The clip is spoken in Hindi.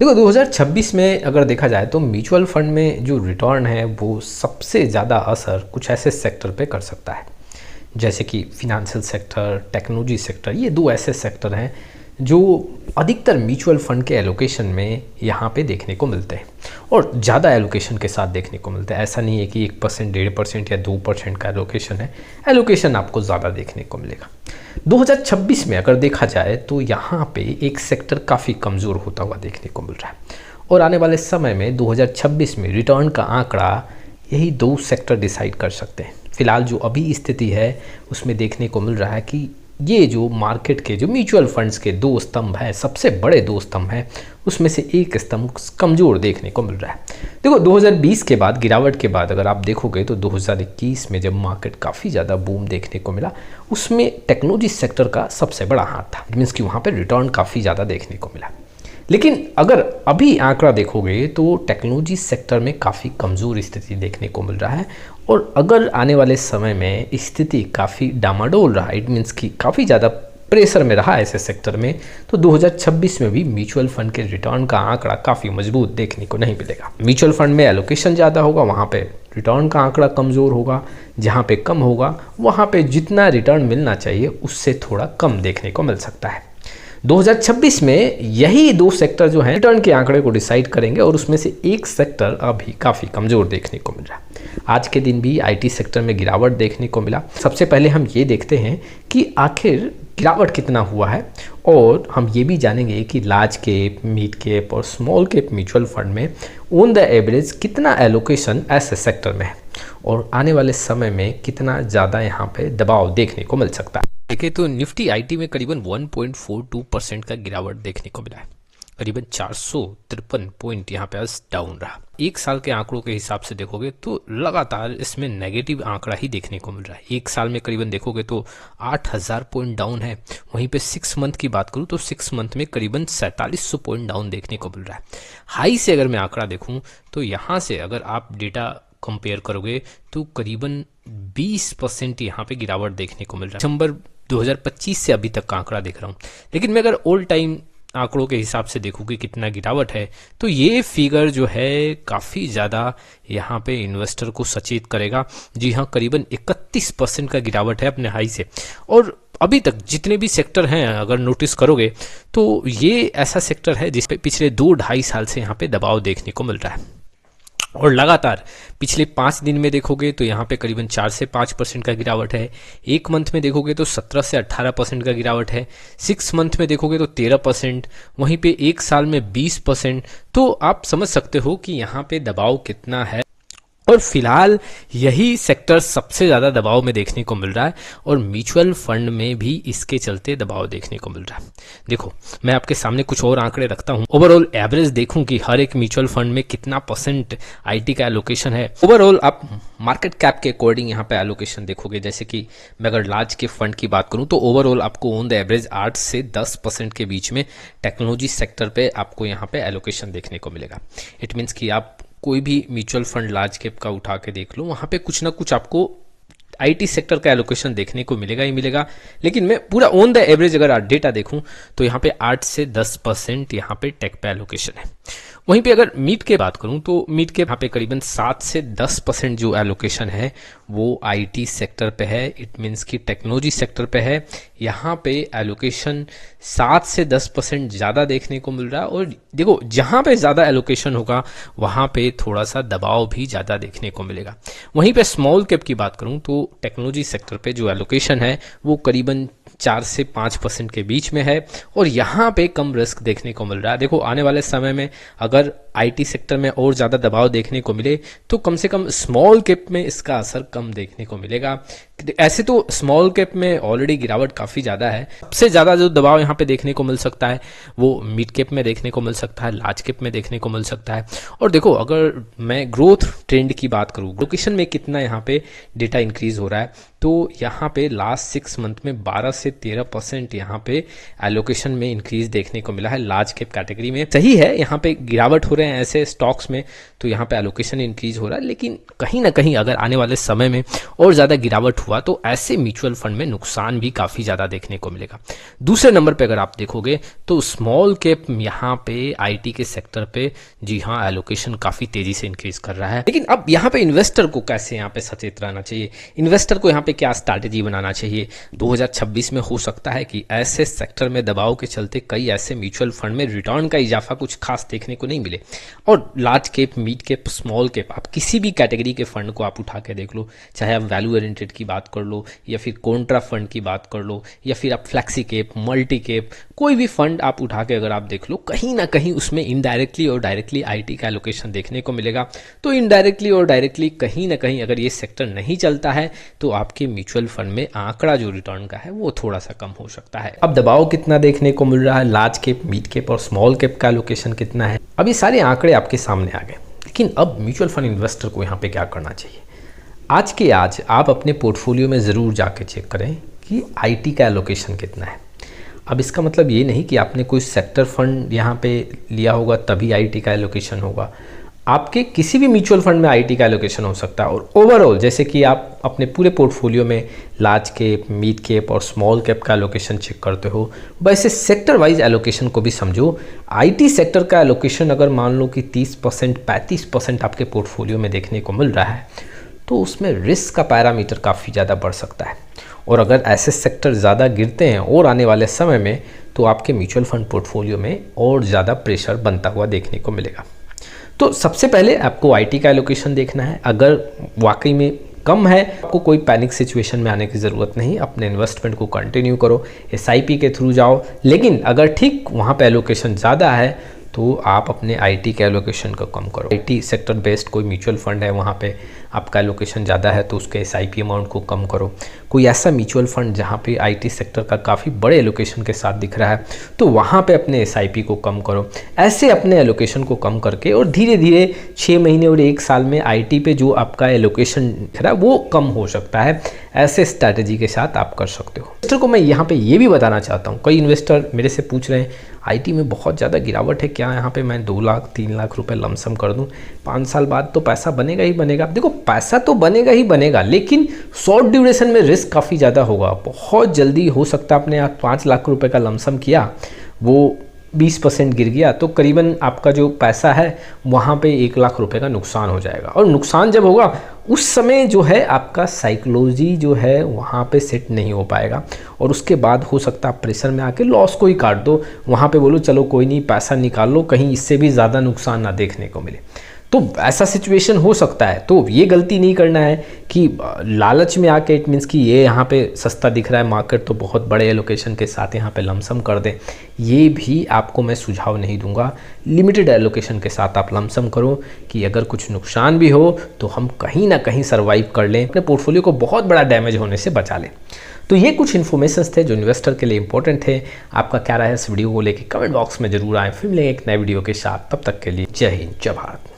देखो 2026 में अगर देखा जाए तो म्यूचुअल फंड में जो रिटर्न है वो सबसे ज़्यादा असर कुछ ऐसे सेक्टर पे कर सकता है जैसे कि फिनेंशियल सेक्टर, टेक्नोलॉजी सेक्टर। ये दो ऐसे सेक्टर हैं जो अधिकतर म्यूचुअल फंड के एलोकेशन में यहाँ पे देखने को मिलते हैं और ज़्यादा एलोकेशन के साथ देखने को मिलता है। ऐसा नहीं है कि 1%, 1.5% या 2% का एलोकेशन है, एलोकेशन आपको ज़्यादा देखने को मिलेगा। 2026 में अगर देखा जाए तो यहाँ पे एक सेक्टर काफ़ी कमज़ोर होता हुआ देखने को मिल रहा है और आने वाले समय में 2026 में रिटर्न का आंकड़ा यही दो सेक्टर डिसाइड कर सकते हैं। फिलहाल जो अभी स्थिति है उसमें देखने को मिल रहा है कि ये जो मार्केट के जो म्यूचुअल फंड्स के दो स्तंभ हैं, सबसे बड़े दो स्तंभ हैं, उसमें से एक स्तंभ कमज़ोर देखने को मिल रहा है। देखो 2020 के बाद, गिरावट के बाद अगर आप देखोगे तो 2021 में जब मार्केट काफ़ी ज़्यादा बूम देखने को मिला, उसमें टेक्नोलॉजी सेक्टर का सबसे बड़ा हाथ था। इट मीन्स कि वहाँ पर रिटर्न काफ़ी ज़्यादा देखने को मिला। लेकिन अगर अभी आंकड़ा देखोगे तो टेक्नोलॉजी सेक्टर में काफ़ी कमज़ोर स्थिति देखने को मिल रहा है और अगर आने वाले समय में स्थिति काफ़ी डामाडोल रहा, इट मीन्स कि काफ़ी ज़्यादा प्रेशर में रहा ऐसे सेक्टर में, तो 2026 में भी म्यूचुअल फंड के रिटर्न का आंकड़ा काफ़ी मजबूत देखने को नहीं मिलेगा। म्यूचुअल फंड में एलोकेशन ज़्यादा होगा, वहाँ पे रिटर्न का आंकड़ा कमज़ोर होगा। जहाँ पे कम होगा वहाँ पे जितना रिटर्न मिलना चाहिए उससे थोड़ा कम देखने को मिल सकता है। 2026 में यही दो सेक्टर जो हैं रिटर्न के आंकड़े को डिसाइड करेंगे और उसमें से एक सेक्टर अभी काफ़ी कमज़ोर देखने को मिल रहा है। आज के दिन भी आईटी सेक्टर में गिरावट देखने को मिला। सबसे पहले हम ये देखते हैं कि आखिर गिरावट कितना हुआ है और हम ये भी जानेंगे कि लार्ज कैप, मिड कैप और स्मॉल कैप म्यूचुअल फंड में ऑन द एवरेज कितना एलोकेशन ऐसे सेक्टर में है और आने वाले समय में कितना ज़्यादा यहाँ पे दबाव देखने को मिल सकता है। देखें तो निफ्टी आईटी में करीबन 1.42% का गिरावट देखने को मिला है। करीबन 453 पॉइंट यहाँ पे आज डाउन रहा। एक साल के आंकड़ों के हिसाब से देखोगे तो लगातार इसमें नेगेटिव आंकड़ा ही देखने को मिल रहा है। एक साल में करीबन देखोगे तो 8000 पॉइंट डाउन है। वहीं पे 6 मंथ की बात करूँ तो 6 मंथ में करीबन 4700 पॉइंट डाउन देखने को मिल रहा है। हाई से अगर मैं आंकड़ा देखूँ तो यहाँ से अगर आप डेटा कंपेयर करोगे तो करीबन 20% यहाँ पे गिरावट देखने को मिल रहा है। दिसंबर 2025 से अभी तक का आंकड़ा देख रहा हूँ, लेकिन मैं अगर ऑल टाइम आंकड़ों के हिसाब से देखूंगी कितना गिरावट है तो ये फिगर जो है काफ़ी ज़्यादा यहाँ पे इन्वेस्टर को सचेत करेगा। जी हाँ, करीबन 31% का गिरावट है अपने हाई से। और अभी तक जितने भी सेक्टर हैं अगर नोटिस करोगे तो ये ऐसा सेक्टर है जिस पे पिछले 2-2.5 साल से यहाँ पे दबाव देखने को मिल रहा है और लगातार पिछले 5 दिन में देखोगे तो यहाँ पे करीबन 4 से 5% का गिरावट है। एक मंथ में देखोगे तो 17 से 18% का गिरावट है। 6 मंथ में देखोगे तो 13%, वहीं पे एक साल में 20%। तो आप समझ सकते हो कि यहाँ पे दबाव कितना है और फिलहाल यही सेक्टर सबसे ज़्यादा दबाव में देखने को मिल रहा है और म्यूचुअल फंड में भी इसके चलते दबाव देखने को मिल रहा है। देखो मैं आपके सामने कुछ और आंकड़े रखता हूँ। ओवरऑल एवरेज देखूं कि हर एक म्यूचुअल फंड में कितना % आईटी का एलोकेशन है। ओवरऑल आप मार्केट कैप के अकॉर्डिंग यहाँ पे एलोकेशन देखोगे। जैसे कि मैं अगर लार्ज के फंड की बात करूँ तो ओवरऑल आपको ऑन द एवरेज 8 से 10% के बीच में टेक्नोलॉजी सेक्टर पे आपको यहाँ पे एलोकेशन देखने को मिलेगा। इट मीन्स कि आप कोई भी म्यूचुअल फंड लार्ज कैप का उठा के देख लो, वहाँ पे कुछ ना कुछ आपको आईटी सेक्टर का एलोकेशन देखने को मिलेगा ही मिलेगा। लेकिन मैं पूरा ऑन द एवरेज अगर डेटा देखूं तो यहाँ पे 8 से 10% यहाँ पे टेक पे एलोकेशन है। वहीं पे अगर मिड के बात करूं तो मिड के यहाँ पे करीबन 7 से 10% जो एलोकेशन है वो आईटी सेक्टर पे है। इट मीन्स कि टेक्नोलॉजी सेक्टर पे है। यहाँ पे एलोकेशन 7 से 10% ज़्यादा देखने को मिल रहा है और देखो जहाँ पे ज़्यादा एलोकेशन होगा वहाँ पे थोड़ा सा दबाव भी ज़्यादा देखने को मिलेगा। वहीं पे स्मॉल कैप की बात करूँ तो टेक्नोलॉजी सेक्टर पे जो एलोकेशन है वो करीबन 4 से 5% के बीच में है और यहाँ पे कम रिस्क देखने को मिल रहा है। देखो आने वाले समय में अगर आईटी सेक्टर में और ज़्यादा दबाव देखने को मिले तो कम से कम स्मॉल कैप में इसका असर कम देखने को मिलेगा। ऐसे तो स्मॉल कैप में ऑलरेडी गिरावट काफ़ी ज़्यादा है। सबसे ज़्यादा जो दबाव यहाँ पे देखने को मिल सकता है वो मिड कैप में देखने को मिल सकता है, लार्ज कैप में देखने को मिल सकता है। और देखो अगर मैं ग्रोथ ट्रेंड की बात करूँ, लोकेशन में कितना यहाँ पे डेटा इंक्रीज हो रहा है तो यहाँ पे लास्ट 6 मंथ में 12 से 13% यहाँ पे एलोकेशन में इंक्रीज देखने को मिला है लार्ज कैप कैटेगरी में। सही है, यहाँ पे गिरावट हो रहे हैं ऐसे स्टॉक्स में, तो यहाँ पे एलोकेशन इंक्रीज हो रहा है, लेकिन कहीं ना कहीं अगर आने वाले समय में और ज़्यादा गिरावट हुआ तो ऐसे म्यूचुअल फंड में नुकसान भी काफ़ी ज़्यादा देखने को मिलेगा। दूसरे नंबर पे अगर आप देखोगे तो स्मॉल कैप यहाँ पे आईटी के सेक्टर पे जी हाँ एलोकेशन काफ़ी तेज़ी से इंक्रीज कर रहा है। लेकिन अब यहाँ पे इन्वेस्टर को कैसे यहाँ पे सचेत रहना चाहिए, इन्वेस्टर को यहाँ पे क्या स्ट्रैटेजी बनाना चाहिए। 2026 में हो सकता है कि ऐसे सेक्टर में दबाव के चलते कई ऐसे म्यूचुअल फंड में रिटर्न का इजाफा कुछ खास देखने को नहीं मिले, और large cap, mid cap, small cap, आप किसी भी कैटेगरी के फंड को आप उठा के देख लो, चाहे आप वैल्यू ओरिएंटेड की बात कर लो या फिर कॉन्ट्रा फंड की बात कर लो या फिर आप फ्लैक्सी कैप, मल्टी कैप, कोई भी फंड आप उठा के अगर आप देख लो, कहीं ना कहीं उसमें इनडायरेक्टली और डायरेक्टली आईटी का एलोकेशन देखने को मिलेगा। तो इनडायरेक्टली और डायरेक्टली कहीं ना कहीं अगर ये सेक्टर नहीं चलता है तो आपके म्यूचुअल फंड में आंकड़ा जो रिटर्न का है वो थोड़ा सा कम हो सकता है। अब दबाव कितना देखने को मिल रहा है, लार्ज कैप, मिड कैप और स्मॉल कैप का एलोकेशन कितना है, अब ये सारे आंकड़े आपके सामने आ गए। लेकिन अब म्यूचुअल फंड इन्वेस्टर को यहाँ पे क्या करना चाहिए। आज के आज आप अपने पोर्टफोलियो में ज़रूर जाके चेक करें कि आईटी का एलोकेशन कितना है। अब इसका मतलब ये नहीं कि आपने कोई सेक्टर फंड यहाँ पे लिया होगा तभी आईटी का एलोकेशन होगा। आपके किसी भी म्यूचुअल फंड में आईटी का एलोकेशन हो सकता है। और ओवरऑल जैसे कि आप अपने पूरे पोर्टफोलियो में लार्ज कैप, मिड कैप और स्मॉल कैप का एलोकेशन चेक करते हो, वैसे सेक्टर वाइज एलोकेशन को भी समझो। आईटी सेक्टर का एलोकेशन अगर मान लो कि 30%, 35% आपके पोर्टफोलियो में देखने को मिल रहा है तो उसमें रिस्क का पैरामीटर काफ़ी ज़्यादा बढ़ सकता है। और अगर ऐसे सेक्टर ज़्यादा गिरते हैं और आने वाले समय में तो आपके म्यूचुअल फंड पोर्टफोलियो में और ज़्यादा प्रेशर बनता हुआ देखने को मिलेगा। तो सबसे पहले आपको आईटी का एलोकेशन देखना है। अगर वाकई में कम है, आपको कोई पैनिक सिचुएशन में आने की ज़रूरत नहीं, अपने इन्वेस्टमेंट को कंटिन्यू करो, एसआईपी के थ्रू जाओ। लेकिन अगर ठीक वहाँ पे एलोकेशन ज़्यादा है तो आप अपने आईटी के एलोकेशन को कम करो। आईटी सेक्टर बेस्ड कोई म्यूचुअल फंड है, वहाँ पे आपका एलोकेशन ज़्यादा है तो उसके एसआईपी अमाउंट को कम करो। कोई ऐसा म्यूचुअल फंड जहाँ पे आईटी सेक्टर का काफ़ी बड़े एलोकेशन के साथ दिख रहा है तो वहाँ पे अपने एसआईपी को कम करो। ऐसे अपने एलोकेशन को कम करके और धीरे धीरे 6 महीने और 1 साल में आईटी पे जो आपका एलोकेशन दिख रहा है वो कम हो सकता है। ऐसे स्ट्रैटेजी के साथ आप कर सकते हो। इन्वेस्टर को मैं यहाँ पे ये भी बताना चाहता हूँ, कई इन्वेस्टर मेरे से पूछ रहे हैं आईटी में बहुत ज़्यादा गिरावट है, क्या यहाँ पे मैं 2 लाख 3 लाख रुपए लमसम कर दूँ, 5 साल बाद तो पैसा बनेगा ही बनेगा। देखो पैसा तो बनेगा ही बनेगा, लेकिन शॉर्ट ड्यूरेशन में रिस्क काफ़ी ज़्यादा होगा। बहुत जल्दी हो सकता है आपने 5 लाख रुपए का लमसम किया, वो 20% गिर गया तो करीबन आपका जो पैसा है वहाँ पे 1 लाख रुपए का नुकसान हो जाएगा। और नुकसान जब होगा उस समय जो है आपका साइकोलॉजी जो है वहाँ पे सेट नहीं हो पाएगा और उसके बाद हो सकता है प्रेशर में आके लॉस को ही काट दो। वहाँ पे बोलो चलो कोई नहीं, पैसा निकाल लो, कहीं इससे भी ज़्यादा नुकसान ना देखने को मिले। तो ऐसा सिचुएशन हो सकता है। तो ये गलती नहीं करना है कि लालच में आके इट मीन्स कि ये यहाँ पे सस्ता दिख रहा है मार्केट तो बहुत बड़े एलोकेशन के साथ यहाँ पे लमसम कर दें, ये भी आपको मैं सुझाव नहीं दूंगा। लिमिटेड एलोकेशन के साथ आप लमसम करो कि अगर कुछ नुकसान भी हो तो हम कहीं ना कहीं सर्वाइव कर लें, अपने पोर्टफोलियो को बहुत बड़ा डैमेज होने से बचा लें। तो ये कुछ इन्फॉर्मेशंस थे जो इन्वेस्टर के लिए इंपॉर्टेंट थे। आपका क्या राय है इस वीडियो को लेकर कमेंट बॉक्स में जरूर आए। फिर मिलेंगे एक नए वीडियो के साथ, तब तक के लिए जय हिंद, जय भारत।